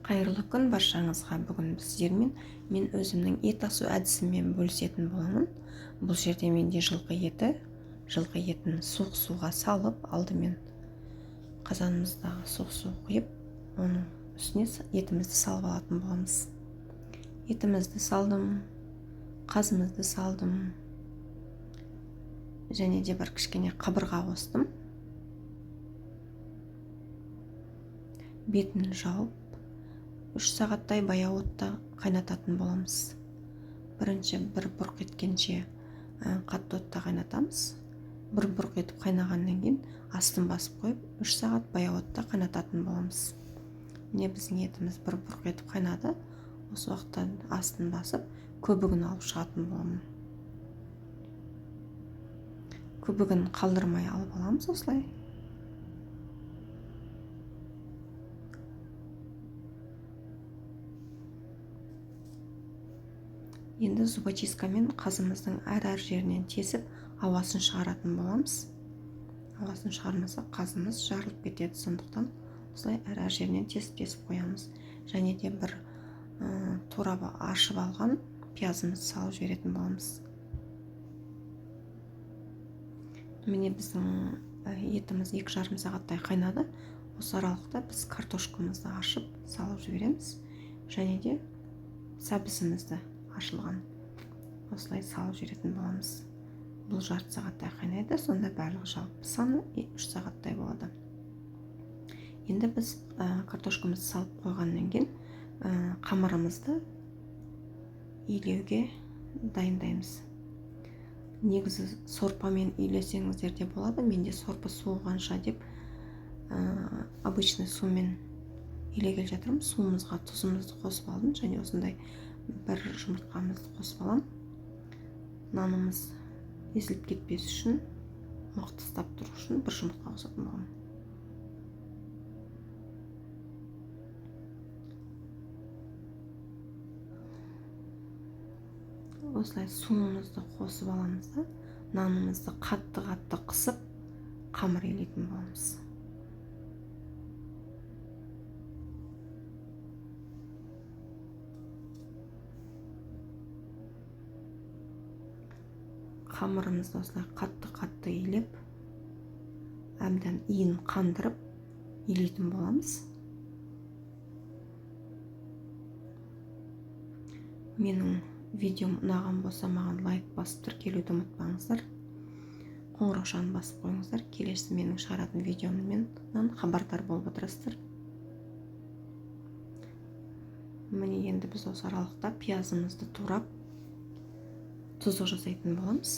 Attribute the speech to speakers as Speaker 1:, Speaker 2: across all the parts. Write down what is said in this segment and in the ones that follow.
Speaker 1: Қайырлы күн баршаңызға. Бүгін сіздермен мен өзімнің ет асу әдісіммен бөлісетін боламын. Бұл жерде менде жылқы етін суық суға салып, алдымен қазанымыздағы суық су құйып, оның үстіне етімізді салып алатын боламыз. Етімізді салдым, қазымызды салдым, және де бір кішкене қабырға қостым. Бетін жауып 3 сағаттай баяу отта қайнататын боламыз. Бірінші бір бұрқ еткенше қатты отта қайнатамыз. Бір бұрқ етіп қайнағаннан кейін астын басып қойып 3 сағат баяу отта қайнататын боламыз. Міне біздің етіміз бір бұрқ етіп қайнады. Осы уақытта астын басып көбігін алып шығатын боламын. Көбігін қалдырмай алып аламыз осылай. Енді зубочисткамен қазымыздың әр жерінен тесіп, ауасын шығаратын боламыз. Ауасын шығармаса қазымыз жарылып кетеді, сондықтан осылай әр жерінен тесіп қоямыз. Және де бір турап ашып алған пиязымызды салып жіберетін боламыз. Міне біздің етіміз 2,5 сағаттай қайнады. Осы аралықта біз картошкамызды ашып салып жібереміз. Және де сәбізімізді ашылған осылай салып жіберетін боламыз. Бұл жарты сағаттай қайнайды, сонда барлығы жалпы саны 3 сағаттай болады. Енді біз картошкамызды салып қойғаннан кейін қамырымызды илеуге дайындаймыз. Негізі сорпамен илесеңіздер де болады. Менде сорпа суығанша деп обычный сумен илегелі жатырмын. Суымызға тұзымызды қосып алдым, және осындай бір жұмыртқамызды қосып алам. Нанымыз езіліп кетпес үшін, мықты ұстап тұру үшін бір жұмыртқа қосатын боламын. Осылай суымызды қосып аламыз да, нанымызды қатты қысып, қамыр илейтін боламыз. Қамырымызды осылай қатты илеп, әбден иін қандырып илейтін боламыз. Менің видеом ұнаған болса, маған лайк басып тіркелуді ұмытпаңыздар. Қоңыраушаны басып қойыңыздар. Келесі менің шығаратын видеомнан хабардар болып отырасыздар. Міне енді біз осы аралықта пиязымызды турап, тұздық жасайтын боламыз.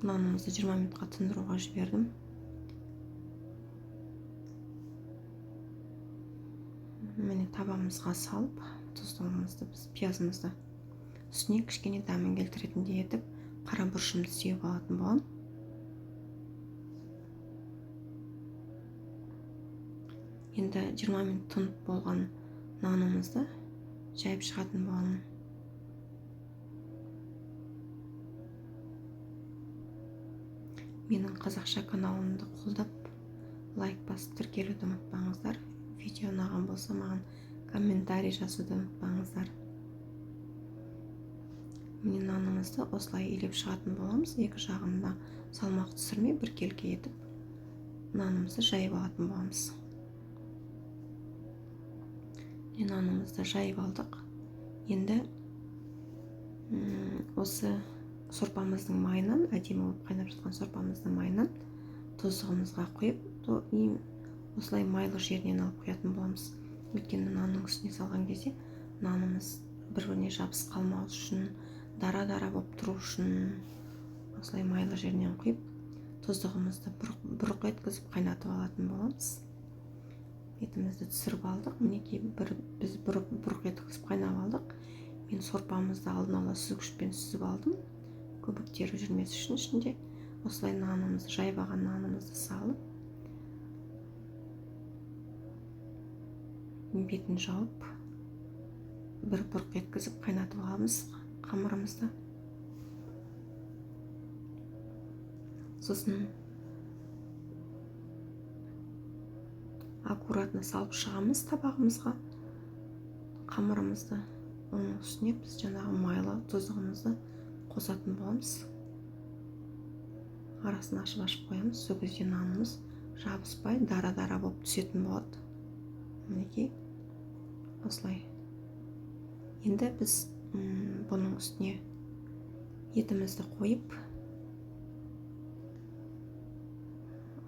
Speaker 1: Нанымызды 20 минутқа тындыруға жібердім. Міне табамызға салып, тұздығымызды біз пиязымызды үстіне кішкене дәмін келтіретіндей етіп, қара бұрышымды сеуіп алатын болам. Енді 20 минут тынып болған нанымызды жайып шығатын боламын. Менің қазақша каналымды қолдап, лайк басып тіркелуді ұмытпаңыздар. Видео ұнаған болса, маған комментарий жазуды ұмытпаңыздар. Міне нанымызды осылай илеп шығатын боламыз. Екі жағында салмақ түсірмей біркелкі етіп, нанымызды жайып алатын боламыз. Нанымызды жайып алдық. Енді осы сорпамыздың майынан, әдемі болып қайнап жатқан сорпамыздың майынан тұздығымызға құйып, осылай майлы жерінен алып құятын боламыз. Өйткені нанның үстіне салған кезде нанымыз бір-біріне жабысып қалмау үшін, дара-дара болып тұру үшін осылай майлы жерінен құйып, тұздығымызды бұрқ еткізіп қайнатып алатын боламыз. Етімізді түсіріп алдық. Мінекей біз бұрқ еткізіп қайнап алдық. Мен сорпамызды алдын ала сүзгішпен сүзіп алдым. Көбіктері жүрмес үшін ішінде. Осылай нанымызды, жайып алған нанымызды салып, бетін жауып, бір бұрқ еткізіп қайнатып аламыз қамырымызды. Сосын аккуратно салып шығамыз табағымызға қамырымызды. Оның үстіне біз жаңағы майлы тұздығымызды қосатын боламыз. Арасын ашып қоямыз. Сол кезде нанымыз жабыспай дара-дара болып түсетін болады. Мінекей осылай. Енді біз бұның үстіне етімізді қойып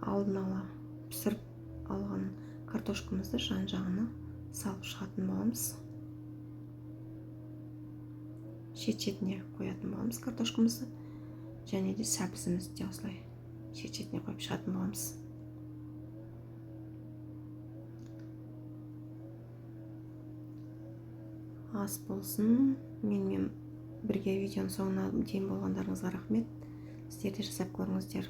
Speaker 1: алдын ала пісіріп алған картошкамызды жан-жағына салып шығатын боламыз. Шет-шетіне қоятын боламыз картошкамызды, және де сәбізімізді де осылай шет-шетіне қойып шығатын боламыз. Ас болсын. Менімен бірге видеоның соңына дейін болғандарыңызға рахмет. Сіздер де жасап көріңіздер.